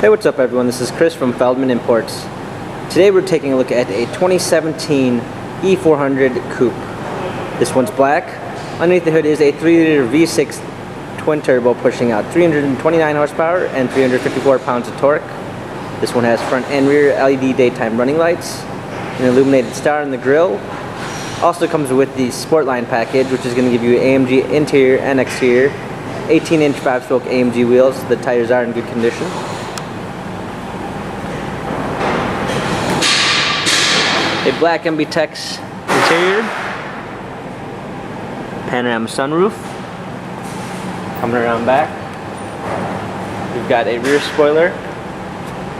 Hey, what's up everyone? This is Chris from Feldmann Imports. Today we're taking a look at a 2017 E400 Coupe. This one's black. Underneath the hood is a 3-liter V6 twin turbo pushing out 329 horsepower and 354 pounds of torque. This one has front and rear LED daytime running lights, an illuminated star in the grille. Also comes with the Sportline package, which is going to give you AMG interior and exterior, 18-inch 5-spoke AMG wheels. The tires are in good condition. A black MBTEX interior, panorama sunroof. Coming around back, we've got a rear spoiler,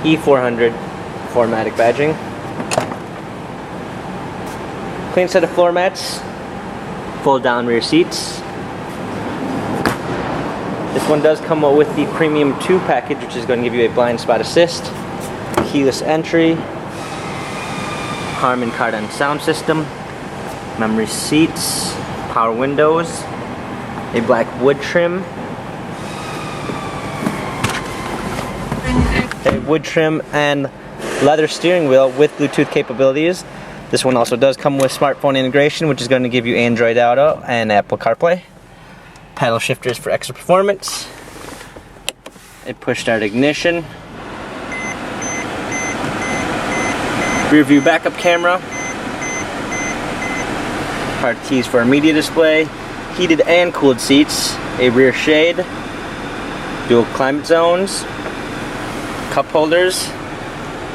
E400 4MATIC badging. Clean set of floor mats, fold down rear seats. This one does come with the Premium 2 package, which is going to give you a blind spot assist, keyless entry, Harman Kardon sound system, memory seats, power windows, a black wood trim, and leather steering wheel with Bluetooth capabilities. This one also does come with smartphone integration, which is going to give you Android Auto and Apple CarPlay. Paddle shifters for extra performance, a push start ignition, rear view backup camera, hard keys for a media display, heated and cooled seats, a rear shade, dual climate zones, cup holders.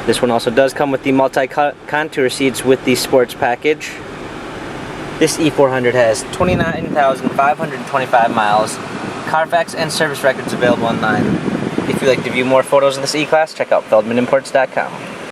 This one also does come with the multi-contour seats with the sports package. This E400 has 29,525 miles, Carfax and service records available online. If you'd like to view more photos of this E-Class, check out feldmanimports.com.